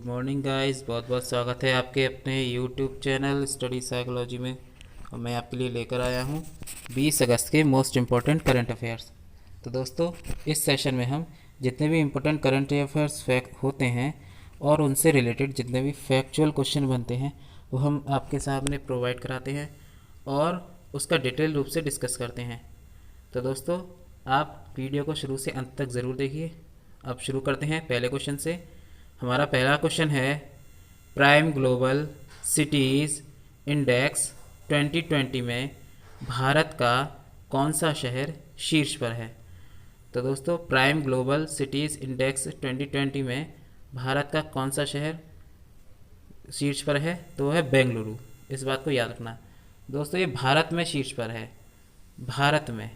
Morning guys, बहुत बहुत स्वागत है आपके अपने यूट्यूब चैनल स्टडी साइकोलॉजी में। और मैं आपके लिए लेकर आया हूँ 20 अगस्त के मोस्ट इम्पॉर्टेंट करंट अफेयर्स। तो दोस्तों, इस सेशन में हम जितने भी इम्पोर्टेंट करंट अफेयर्स फैक्ट होते हैं और उनसे रिलेटेड जितने भी फैक्चुअल क्वेश्चन बनते हैं वो हम आपके सामने प्रोवाइड कराते हैं और उसका डिटेल रूप से डिस्कस करते हैं। तो दोस्तों, आप वीडियो को शुरू से अंत तक ज़रूर देखिए। अब शुरू करते हैं पहले क्वेश्चन से। हमारा पहला क्वेश्चन है, प्राइम ग्लोबल सिटीज़ इंडेक्स 2020 में भारत का कौन सा शहर शीर्ष पर है। तो दोस्तों, प्राइम ग्लोबल सिटीज़ इंडेक्स 2020 में भारत का कौन सा शहर शीर्ष पर है, तो वो है बेंगलुरु। इस बात को याद रखना दोस्तों, ये भारत में शीर्ष पर है। भारत में,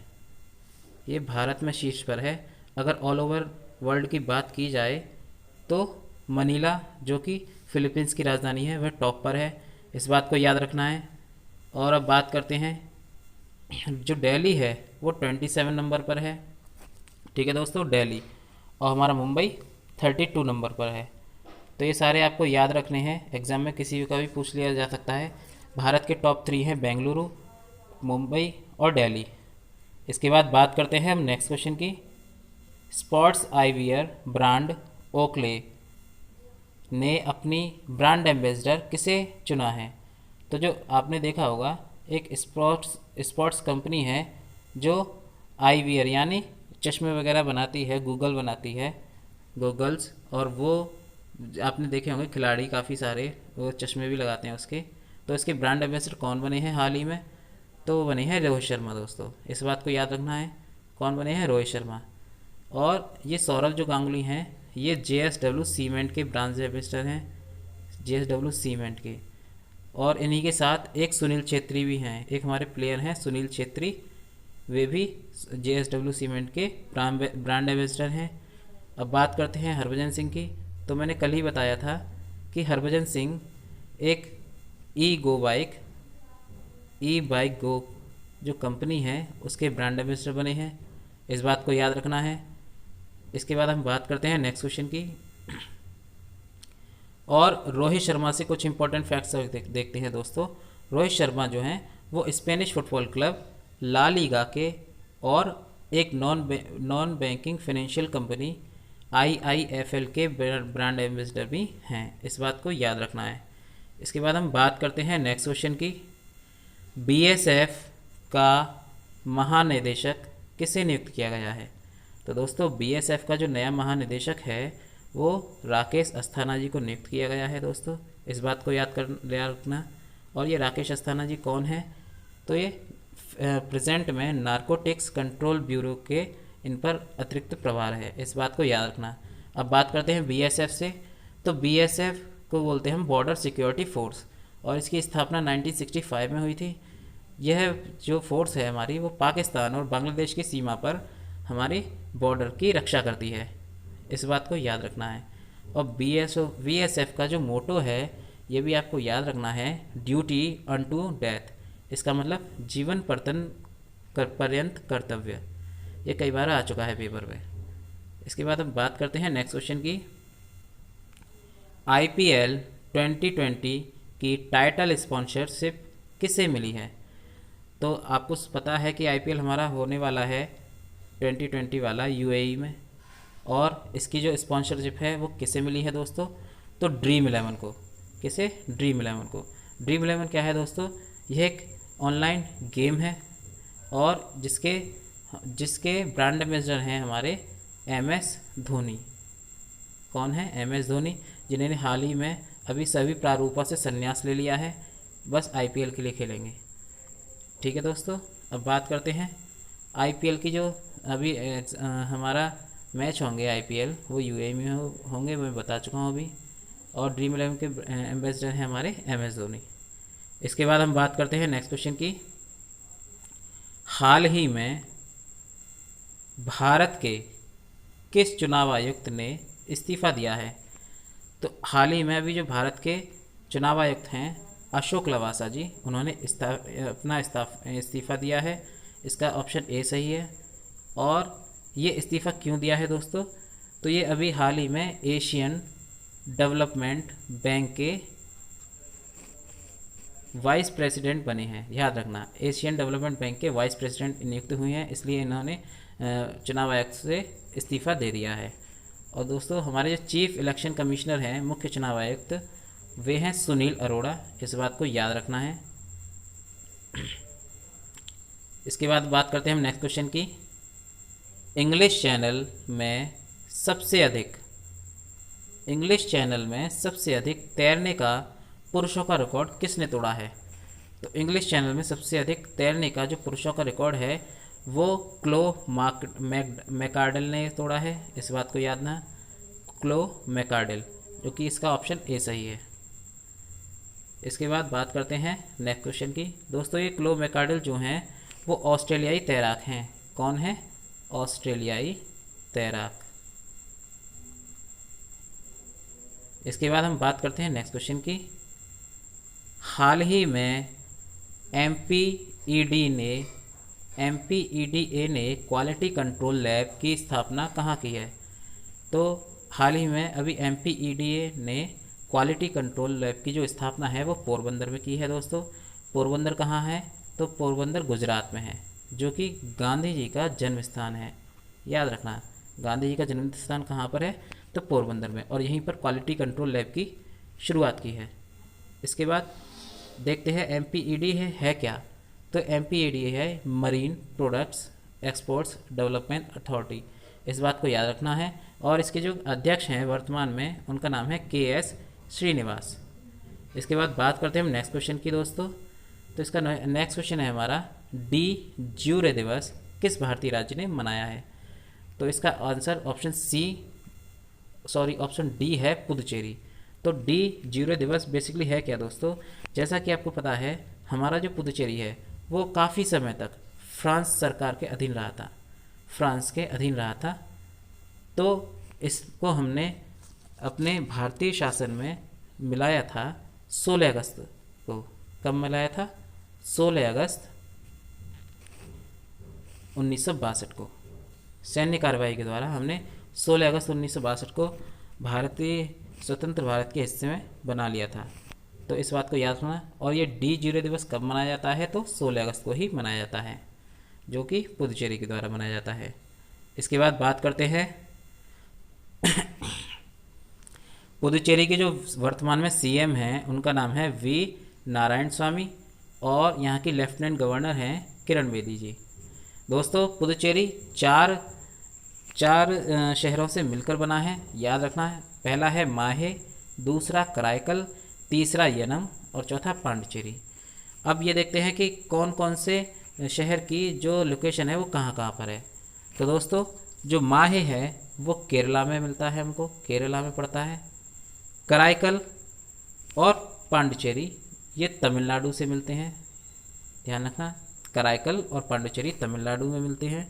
ये भारत में शीर्ष पर है। अगर ऑल ओवर वर्ल्ड की बात की जाए तो मनीला, जो कि फिलीपींस की राजधानी है, वह टॉप पर है। इस बात को याद रखना है। और अब बात करते हैं, जो दिल्ली है वो 27 नंबर पर है। ठीक है दोस्तों, दिल्ली। और हमारा मुंबई 32 नंबर पर है। तो ये सारे आपको याद रखने हैं, एग्ज़ाम में किसी का भी पूछ लिया जा सकता है। भारत के टॉप 3 हैं बेंगलुरु, मुंबई और दिल्ली। इसके बाद बात करते हैं हम नेक्स्ट क्वेश्चन की। स्पोर्ट्स आईवियर ब्रांड ओकले ने अपनी ब्रांड एम्बेसडर किसे चुना है। तो जो आपने देखा होगा, एक स्पोर्ट्स कंपनी है जो आईवियर यानी चश्मे वगैरह बनाती है, गूगल बनाती है, गूगल्स। और वो आपने देखे होंगे खिलाड़ी काफ़ी सारे वो चश्मे भी लगाते हैं उसके। तो इसके ब्रांड एम्बेसडर कौन बने हैं हाल ही में, तो वो बने हैं रोहित शर्मा। दोस्तों, इस बात को याद रखना है, कौन बने हैं, रोहित शर्मा। और ये सौरभ जो गांगुली हैं, ये JSW सीमेंट के ब्रांड एम्बेसडर हैं, JSW सीमेंट के। और इन्हीं के साथ एक सुनील छेत्री भी हैं, एक हमारे प्लेयर हैं सुनील छेत्री, वे भी JSW सीमेंट के ब्रांड एम्बेसडर हैं। अब बात करते हैं हरभजन सिंह की। तो मैंने कल ही बताया था कि हरभजन सिंह एक ई बाइक गो जो कंपनी है उसके ब्रांड एम्बेसडर बने हैं। इस बात को याद रखना है। इसके बाद हम बात करते हैं नेक्स्ट क्वेश्चन की। और रोहित शर्मा से कुछ इंपॉर्टेंट फैक्ट्स देखते हैं दोस्तों। रोहित शर्मा जो हैं वो Spanish football club La Liga के और एक non banking financial company IIFL के ब्रांड एम्बेसडर भी हैं। इस बात को याद रखना है। इसके बाद हम बात करते हैं नेक्स्ट क्वेश्चन की। BSF का महानिदेशक किसे नियुक्त किया गया है। तो दोस्तों, BSF का जो नया महानिदेशक है वो राकेश अस्थाना जी को नियुक्त किया गया है। दोस्तों, इस बात को याद रखना। और ये राकेश अस्थाना जी कौन है, तो ये प्रेजेंट में नारकोटिक्स कंट्रोल ब्यूरो के इन पर अतिरिक्त प्रभार है। इस बात को याद रखना। अब बात करते हैं BSF से। तो BSF को बोलते हैं हम बॉर्डर सिक्योरिटी फोर्स, और इसकी स्थापना 1965 में हुई थी। यह जो फोर्स है हमारी, वो पाकिस्तान और बांग्लादेश की सीमा पर हमारी बॉर्डर की रक्षा करती है। इस बात को याद रखना है। और BSF का जो मोटो है, ये भी आपको याद रखना है, ड्यूटी अनटू डेथ। इसका मतलब जीवन पर्यंत कर्तव्य। ये कई बार आ चुका है पेपर में। इसके बाद हम बात करते हैं नेक्स्ट क्वेश्चन की। IPL 2020 की टाइटल स्पॉन्सरशिप किसे मिली है। तो आपको पता है कि IPL हमारा होने वाला है 2020 वाला UAE में, और इसकी जो स्पॉन्सरशिप है वो किसे मिली है दोस्तों, तो ड्रीम 11 को। किसे, ड्रीम 11 को। ड्रीम 11 क्या है दोस्तों, यह एक ऑनलाइन गेम है और जिसके ब्रांड एम्बेसडर हैं हमारे MS धोनी। कौन है, MS धोनी, जिन्होंने हाल ही में अभी सभी प्रारूपों से संन्यास ले लिया है, बस IPL के लिए खेलेंगे। ठीक है दोस्तों, अब बात करते हैं IPL की। जो अभी हमारा मैच होंगे IPL, वो UAE में होंगे, मैं बता चुका हूँ अभी। और ड्रीम 11 के एम्बेसडर हैं हमारे MS धोनी। इसके बाद हम बात करते हैं नेक्स्ट क्वेश्चन की। हाल ही में भारत के किस चुनाव आयुक्त ने इस्तीफ़ा दिया है। तो हाल ही में अभी जो भारत के चुनाव आयुक्त हैं अशोक लवासा जी, उन्होंने अपना इस्तीफ़ा दिया है। इसका ऑप्शन A सही है। और ये इस्तीफ़ा क्यों दिया है दोस्तों, तो ये अभी हाल ही में एशियन डेवलपमेंट बैंक के वाइस प्रेसिडेंट बने हैं। याद रखना, एशियन डेवलपमेंट बैंक के वाइस प्रेसिडेंट नियुक्त हुए हैं, इसलिए इन्होंने चुनाव आयोग से इस्तीफ़ा दे दिया है। और दोस्तों हमारे जो चीफ इलेक्शन कमिश्नर हैं, मुख्य चुनाव आयुक्त, वे हैं सुनील अरोड़ा। इस बात को याद रखना है। इसके बाद बात करते हैं हम नेक्स्ट क्वेश्चन की। इंग्लिश चैनल में सबसे अधिक तैरने का पुरुषों का रिकॉर्ड किसने तोड़ा है? तो इंग्लिश चैनल में सबसे अधिक तैरने का जो पुरुषों का रिकॉर्ड है वो क्लो मैकार्डेल ने तोड़ा है। इस बात को याद ना, क्लो मैकार्डेल, जो कि इसका ऑप्शन ए सही है। इसके बाद बात करते हैं नेक्स्ट क्वेश्चन की। दोस्तों ये क्लो मैकार्डेल जो हैं वो ऑस्ट्रेलियाई तैराक हैं। कौन है? ऑस्ट्रेलियाई तैराक। इसके बाद हम बात करते हैं नेक्स्ट क्वेश्चन की। हाल ही में MPEDA ने क्वालिटी कंट्रोल लैब की स्थापना कहाँ की है? तो हाल ही में अभी MPEDA ने क्वालिटी कंट्रोल लैब की जो स्थापना है वो पोरबंदर में की है। दोस्तों पोरबंदर कहाँ है? तो पोरबंदर गुजरात में है, जो कि गांधी जी का जन्म स्थान है। याद रखना, गांधी जी का जन्म स्थान कहाँ पर है? तो पोरबंदर में, और यहीं पर क्वालिटी कंट्रोल लैब की शुरुआत की है। इसके बाद देखते हैं MPEDA है क्या? तो MPEDA है marine products exports development authority. इस बात को याद रखना है। और इसके जो अध्यक्ष हैं वर्तमान में, उनका नाम है KS श्रीनिवास। इसके बाद बात करते हैं हम नेक्स्ट क्वेश्चन की। दोस्तों तो इसका नेक्स्ट क्वेश्चन है हमारा, डी दिवस किस भारतीय राज्य ने मनाया है? तो इसका आंसर ऑप्शन डी है, पुदुचेरी। तो डी दिवस बेसिकली है क्या दोस्तों? जैसा कि आपको पता है, हमारा जो पुदुचेरी है वो काफ़ी समय तक फ्रांस सरकार के अधीन रहा था। तो इसको हमने अपने भारतीय शासन में मिलाया था 16 अगस्त को। कब मिलाया था? 16 अगस्त 1962 को। सैन्य कार्रवाई के द्वारा हमने 16 अगस्त 1962 को भारतीय स्वतंत्र भारत के हिस्से में बना लिया था। तो इस बात को याद रखना। और ये डी दिवस कब मनाया जाता है? तो 16 अगस्त को ही मनाया जाता है, जो कि पुदुचेरी के द्वारा मनाया जाता है। इसके बाद बात करते हैं पुदुचेरी के जो वर्तमान में CM हैं, उनका नाम है V नारायण स्वामी, और यहाँ की लेफ्टिनेंट गवर्नर हैं किरण बेदी जी। दोस्तों पुदुचेरी चार शहरों से मिलकर बना है, याद रखना है। पहला है माहे, दूसरा कराईकल, तीसरा यनम और चौथा पांडिचेरी। अब ये देखते हैं कि कौन कौन से शहर की जो लोकेशन है वो कहाँ कहाँ पर है। तो दोस्तों जो माहे है वो केरला में मिलता है, हमको केरला में पड़ता है। कराईकल और पांडिचेरी ये तमिलनाडु से मिलते हैं, ध्यान रखना। कराईकल और पांडिचेरी तमिलनाडु में मिलते हैं।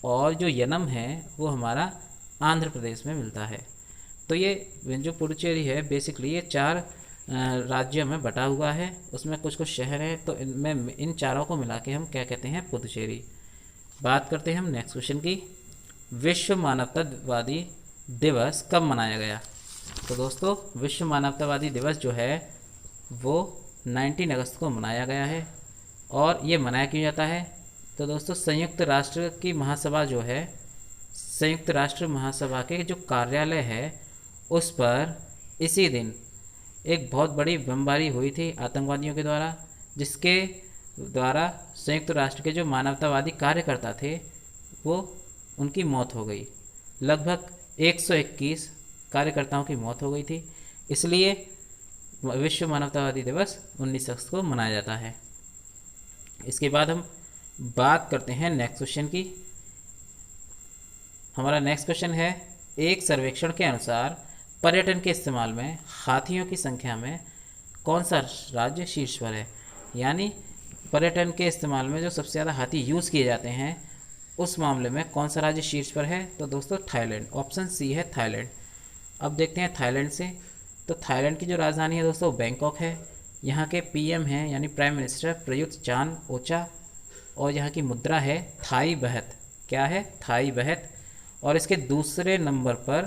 और जो यनम है वो हमारा आंध्र प्रदेश में मिलता है। तो ये जो पुडुचेरी है बेसिकली ये 4 राज्यों में बटा हुआ है, उसमें कुछ कुछ शहर हैं। तो इनमें इन चारों को मिला के हम क्या कहते हैं? पुदुचेरी। बात करते हैं हम नेक्स्ट क्वेश्चन की। विश्व मानवतावादी दिवस कब मनाया गया? तो दोस्तों विश्व मानवतावादी दिवस जो है वो 19 अगस्त को मनाया गया है। और ये मनाया क्यों जाता है? तो दोस्तों संयुक्त राष्ट्र की महासभा जो है, संयुक्त राष्ट्र महासभा के जो कार्यालय है उस पर इसी दिन एक बहुत बड़ी बमबारी हुई थी आतंकवादियों के द्वारा, जिसके द्वारा संयुक्त राष्ट्र के जो मानवतावादी कार्यकर्ता थे वो उनकी मौत हो गई। लगभग 121 कार्यकर्ताओं की मौत हो गई थी। इसलिए विश्व मानवतावादी दिवस 19 अगस्त को मनाया जाता है। इसके बाद हम बात करते हैं नेक्स्ट क्वेश्चन की। हमारा नेक्स्ट क्वेश्चन है, एक सर्वेक्षण के अनुसार पर्यटन के इस्तेमाल में हाथियों की संख्या में कौन सा राज्य शीर्ष पर है? यानी पर्यटन के इस्तेमाल में जो सबसे ज़्यादा हाथी यूज़ किए जाते हैं उस मामले में कौन सा राज्य शीर्ष पर है? तो दोस्तों थाईलैंड, ऑप्शन सी है थाईलैंड। अब देखते हैं थाईलैंड से। तो थाईलैंड की जो राजधानी है दोस्तों बैंकॉक है। यहाँ के PM हैं यानी prime minister Prayut Chan Ocha, और यहाँ की मुद्रा है थाई बहत। क्या है? थाई बहत। और इसके दूसरे नंबर पर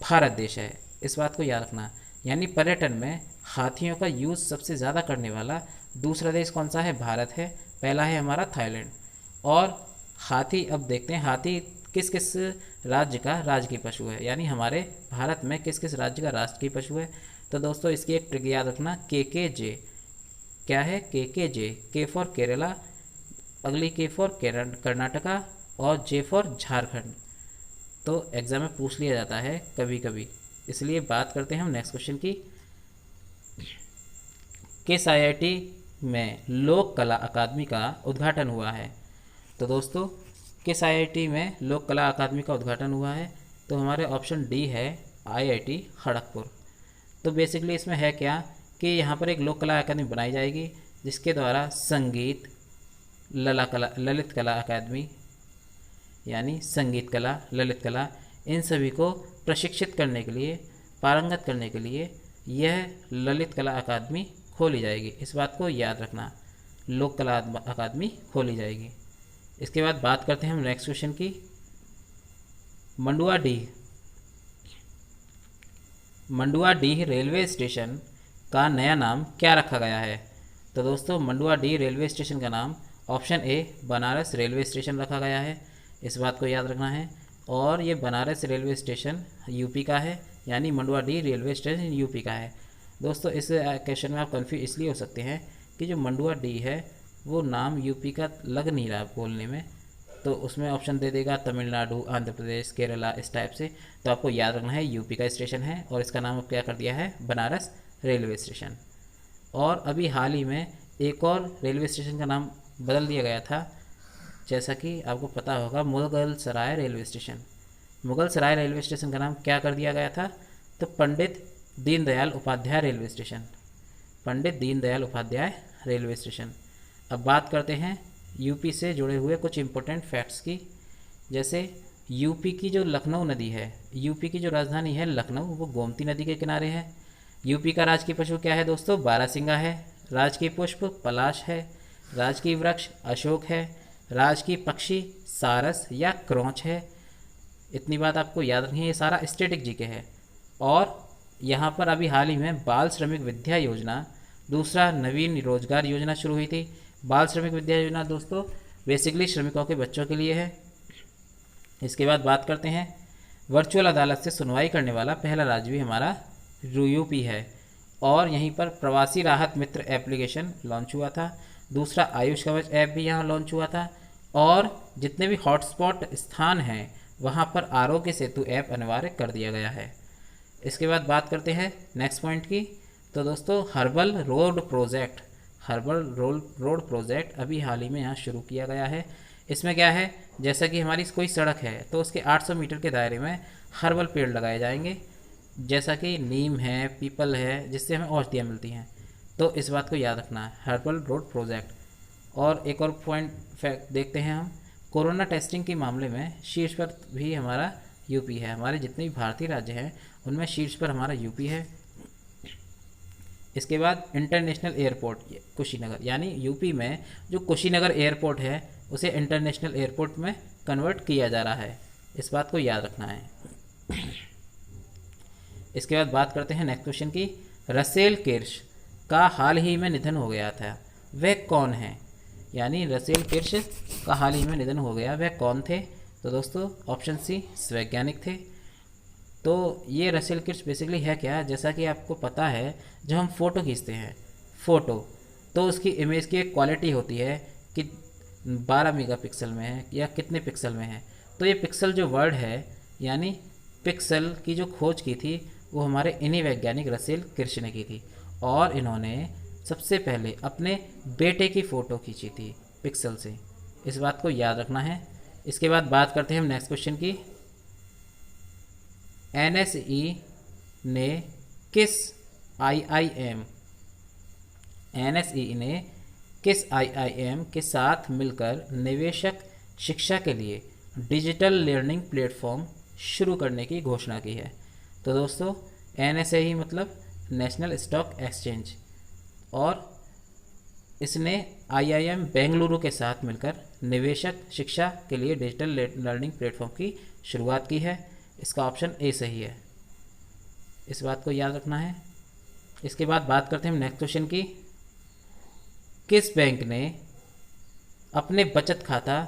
भारत देश है। इस बात को याद रखना। यानी पर्यटन में हाथियों का यूज़ सबसे ज़्यादा करने वाला दूसरा देश कौन सा है? भारत है। पहला है हमारा थाईलैंड। और हाथी, अब देखते हैं हाथी किस किस राज्य का राजकीय पशु है, यानी हमारे भारत में किस किस राज्य का राष्ट्रीय पशु है। तो दोस्तों इसकी एक ट्रिक याद रखना, KKJ। क्या है? KKJ। के फॉर केरला, अगली के फॉर कर्नाटका और J फॉर झारखंड। तो एग्ज़ाम में पूछ लिया जाता है कभी कभी, इसलिए बात करते हैं हम नेक्स्ट क्वेश्चन की। किस IIT में लोक कला अकादमी का उद्घाटन हुआ है? तो दोस्तों किस IIT में लोक कला अकादमी का उद्घाटन हुआ है? तो हमारे ऑप्शन डी है IIT खड़गपुर। तो बेसिकली इसमें है क्या कि यहाँ पर एक लोक कला अकादमी बनाई जाएगी जिसके द्वारा संगीत, ललित कला अकादमी यानी संगीत कला, ललित कला, इन सभी को प्रशिक्षित करने के लिए, पारंगत करने के लिए यह ललित कला अकादमी खोली जाएगी। इस बात को याद रखना, लोक कला अकादमी खोली जाएगी। इसके बाद बात करते हैं हम नेक्स्ट क्वेश्चन की। मंडुआडीह रेलवे स्टेशन का नया नाम क्या रखा गया है? तो दोस्तों मंडुआडीह रेलवे स्टेशन का नाम option A Banaras railway station रखा गया है। इस बात को याद रखना है। और ये बनारस रेलवे स्टेशन यूपी का है, यानी मंडुआडीह रेलवे स्टेशन यूपी का है। दोस्तों इस क्वेश्चन में आप कन्फ्यूज इसलिए हो सकते हैं कि जो मंडुआडीह है वो नाम यूपी का लग नहीं रहा बोलने में, तो उसमें ऑप्शन दे देगा तमिलनाडु, आंध्र प्रदेश, केरला, इस टाइप से। तो आपको याद रखना है यूपी का स्टेशन है और इसका नाम अब क्या कर दिया है? Banaras railway station. और अभी हाल ही में एक और रेलवे स्टेशन का नाम बदल दिया गया था, जैसा कि आपको पता होगा, मुगल सराय रेलवे स्टेशन। मुगल सराय रेलवे स्टेशन का नाम क्या कर दिया गया था? तो Pandit Deendayal Upadhyay railway station. Pandit Deendayal Upadhyay railway station. अब बात करते हैं यूपी से जुड़े हुए कुछ इम्पोर्टेंट फैक्ट्स की। जैसे यूपी की जो लखनऊ नदी है, यूपी की जो राजधानी है लखनऊ, वो गोमती नदी के किनारे है। यूपी का राजकीय पशु क्या है दोस्तों? बारहसिंगा है। राजकीय पुष्प पलाश है। राजकीय वृक्ष अशोक है। राजकीय पक्षी सारस या क्रोंच है। इतनी बात आपको याद रखनी है, ये सारा स्टैटिक जीके है। और यहाँ पर अभी हाल ही में बाल श्रमिक विद्या योजना, दूसरा नवीन रोजगार योजना शुरू हुई थी। बाल श्रमिक विद्या योजना दोस्तों बेसिकली श्रमिकों के बच्चों के लिए है। इसके बाद बात करते हैं वर्चुअल अदालत से सुनवाई करने वाला पहला राज्य भी हमारा यूपी है। और यहीं पर प्रवासी राहत मित्र एप्लीकेशन लॉन्च हुआ था। दूसरा आयुष कवच ऐप भी यहाँ लॉन्च हुआ था। और जितने भी हॉटस्पॉट स्थान हैं वहाँ पर आरोग्य सेतु ऐप अनिवार्य कर दिया गया है। इसके बाद बात करते हैं नेक्स्ट पॉइंट की। तो दोस्तों हर्बल रोड प्रोजेक्ट अभी हाल ही में यहाँ शुरू किया गया है। इसमें क्या है, जैसा कि हमारी कोई सड़क है तो उसके 800 मीटर के दायरे में हर्बल पेड़ लगाए जाएंगे, जैसा कि नीम है, पीपल है, जिससे हमें औषधियाँ मिलती हैं। तो इस बात को याद रखना है, हर्बल रोड प्रोजेक्ट। और एक और पॉइंट फैक्ट देखते हैं हम, कोरोना टेस्टिंग के मामले में शीर्ष पर भी हमारा यूपी है। हमारे जितने भी भारतीय राज्य हैं उनमें शीर्ष पर हमारा यूपी है। इसके बाद इंटरनेशनल एयरपोर्ट कुशीनगर, यानी यूपी में जो कुशीनगर एयरपोर्ट है उसे इंटरनेशनल एयरपोर्ट में कन्वर्ट किया जा रहा है। इस बात को याद रखना है। इसके बाद बात करते हैं नेक्स्ट क्वेश्चन की। रसेल किर्श का हाल ही में निधन हो गया था, वह कौन है? यानी रसेल किर्श का हाल ही में निधन हो गया, वह कौन थे? तो दोस्तों ऑप्शन सी वैज्ञानिक थे। तो ये रसेल किर्श बेसिकली है क्या, जैसा कि आपको पता है जब हम फ़ोटो खींचते हैं फ़ोटो, तो उसकी इमेज की एक क्वालिटी होती है कि 12 मेगापिक्सल में है या कितने पिक्सल में है। तो ये पिक्सल जो वर्ड है, यानी पिक्सल की जो खोज की थी वो हमारे इन्हीं वैज्ञानिक रसेल किर्श ने की थी। और इन्होंने सबसे पहले अपने बेटे की फ़ोटो खींची थी पिक्सल से। इस बात को याद रखना है। इसके बाद बात करते हैं हम नेक्स्ट क्वेश्चन की। NSE ने किस IIM के साथ मिलकर निवेशक शिक्षा के लिए डिजिटल लर्निंग प्लेटफॉर्म शुरू करने की घोषणा की है? तो दोस्तों NSE मतलब नेशनल स्टॉक एक्सचेंज, और इसने IIM बेंगलुरु के साथ मिलकर निवेशक शिक्षा के लिए डिजिटल लर्निंग प्लेटफॉर्म की शुरुआत की है। इसका ऑप्शन ए सही है। इस बात को याद रखना है। इसके बाद बात करते हैं हम नेक्स्ट क्वेश्चन की। किस बैंक ने अपने बचत खाता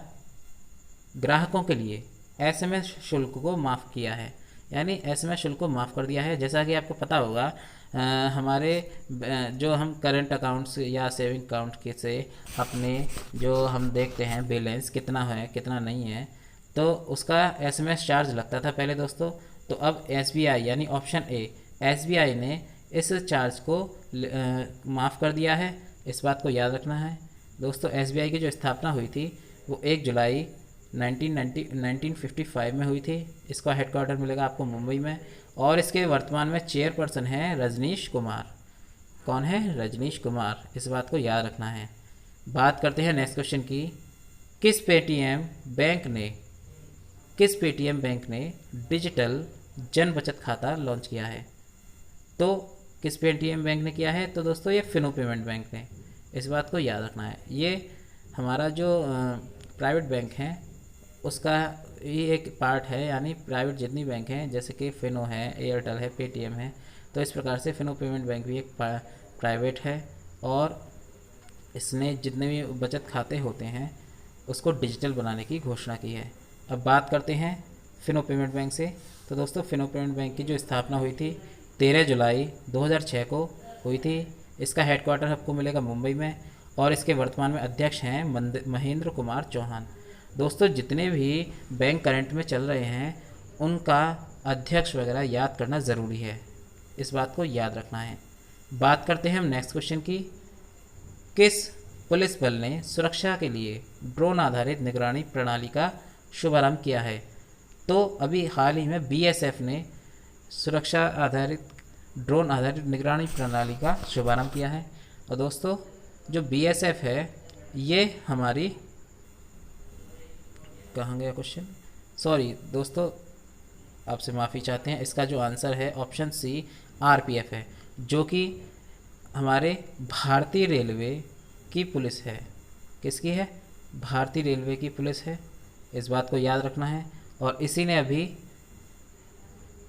ग्राहकों के लिए एसएमएस शुल्क को माफ़ किया है, यानी एसएमएस शुल्क को माफ़ कर दिया है। जैसा कि आपको पता होगा हमारे जो हम करंट अकाउंट्स या सेविंग अकाउंट के से अपने जो हम देखते हैं बैलेंस कितना है कितना नहीं है, तो उसका एसएमएस चार्ज लगता था पहले दोस्तों। तो अब एसबीआई यानी ऑप्शन ए एसबीआई ने इस चार्ज को माफ़ कर दिया है। इस बात को याद रखना है दोस्तों। एसबीआई की जो स्थापना हुई थी वो 1 जुलाई 1955 में हुई थी। इसका हेडक्वार्टर मिलेगा आपको मुंबई में, और इसके वर्तमान में चेयरपर्सन हैं रजनीश कुमार। कौन है? रजनीश कुमार। इस बात को याद रखना है। बात करते हैं नेक्स्ट क्वेश्चन की। किस पेटीएम बैंक ने डिजिटल जन बचत खाता लॉन्च किया है? तो किस पेटीएम बैंक ने किया है? तो दोस्तों ये फिनो पेमेंट बैंक ने। इस बात को याद रखना है। ये हमारा जो प्राइवेट बैंक हैं उसका ये एक पार्ट है, यानी प्राइवेट जितनी बैंक हैं जैसे कि फिनो है, एयरटेल है, पेटीएम है, तो इस प्रकार से फिनो पेमेंट बैंक भी एक प्राइवेट है, और इसने जितने भी बचत खाते होते हैं उसको डिजिटल बनाने की घोषणा की है। अब बात करते हैं फिनो पेमेंट बैंक से। तो दोस्तों फिनो पेमेंट बैंक की जो स्थापना हुई थी 13 जुलाई 2006 को हुई थी। इसका हेडक्वार्टर आपको मिलेगा मुंबई में, और इसके वर्तमान में अध्यक्ष हैं महेंद्र कुमार चौहान। दोस्तों जितने भी बैंक करंट में चल रहे हैं उनका अध्यक्ष वगैरह याद करना ज़रूरी है, इस बात को याद रखना है। बात करते हैं हम नेक्स्ट क्वेश्चन की। किस पुलिस बल ने सुरक्षा के लिए ड्रोन आधारित निगरानी प्रणाली का शुभारंभ किया है? तो अभी हाल ही में बीएसएफ ने सुरक्षा आधारित ड्रोन आधारित निगरानी प्रणाली का शुभारंभ किया है। और दोस्तों जो बीएसएफ है ये हमारी, कहाँ गया क्वेश्चन, सॉरी दोस्तों आपसे माफ़ी चाहते हैं। इसका जो आंसर है ऑप्शन सी आरपीएफ है, जो कि हमारे भारतीय रेलवे की पुलिस है। किसकी है? भारतीय रेलवे की पुलिस है। इस बात को याद रखना है। और इसी ने अभी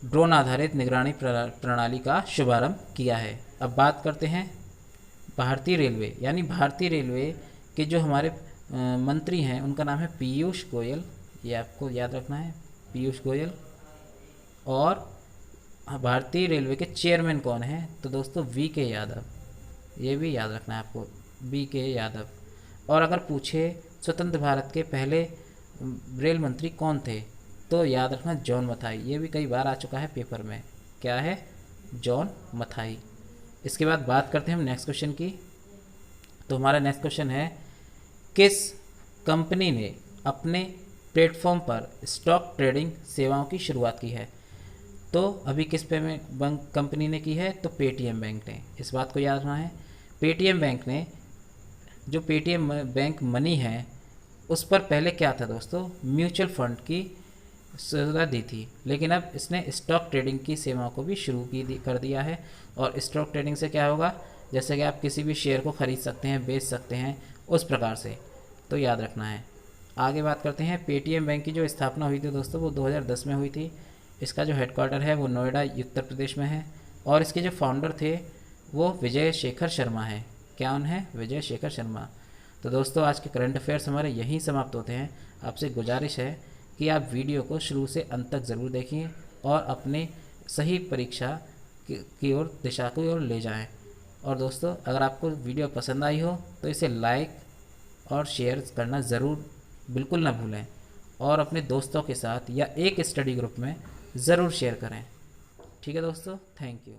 ड्रोन आधारित निगरानी प्रणाली का शुभारंभ किया है। अब बात करते हैं भारतीय रेलवे, यानी भारतीय रेलवे के जो हमारे मंत्री हैं उनका नाम है पीयूष गोयल। ये आपको याद रखना है, पीयूष गोयल। और भारतीय रेलवे के चेयरमैन कौन है? तो दोस्तों वीके यादव। ये भी याद रखना है आपको, वीके यादव। और अगर पूछे स्वतंत्र भारत के पहले रेल मंत्री कौन थे, तो याद रखना जॉन मथाई। ये भी कई बार आ चुका है पेपर में। क्या है? जॉन मथाई। इसके बाद बात करते हैं हम नेक्स्ट क्वेश्चन की। तो हमारा नेक्स्ट क्वेश्चन है, किस कंपनी ने अपने प्लेटफॉर्म पर स्टॉक ट्रेडिंग सेवाओं की शुरुआत की है? तो अभी किस पेमेंट बैंक कंपनी ने की है? तो पेटीएम बैंक ने। इस बात को याद रखना है। पेटीएम बैंक ने जो पेटीएम बैंक मनी है उस पर पहले क्या था दोस्तों? म्यूचुअल फंड की सुविधा दी थी, लेकिन अब इसने स्टॉक ट्रेडिंग की सेवाओं को भी शुरू कर दिया है। और स्टॉक ट्रेडिंग से क्या होगा? जैसे कि आप किसी भी शेयर को ख़रीद सकते हैं, बेच सकते हैं, उस प्रकार से, तो याद रखना है। आगे बात करते हैं। पेटीएम बैंक की जो स्थापना हुई थी दोस्तों वो 2010 में हुई थी। इसका जो हेडक्वार्टर है वो नोएडा उत्तर प्रदेश में है, और इसके जो फाउंडर थे वो विजय शेखर शर्मा है। क्या उन्हें? विजय शेखर शर्मा। तो दोस्तों आज के करंट अफेयर्स हमारे यहीं समाप्त होते हैं। आपसे गुजारिश है कि आप वीडियो को शुरू से अंत तक ज़रूर देखें और अपने सही परीक्षा की ओर दिशा की ओर ले जाएं। और दोस्तों अगर आपको वीडियो पसंद आई हो तो इसे लाइक और शेयर करना ज़रूर बिल्कुल ना भूलें, और अपने दोस्तों के साथ या एक स्टडी ग्रुप में ज़रूर शेयर करें। ठीक है दोस्तों, थैंक यू।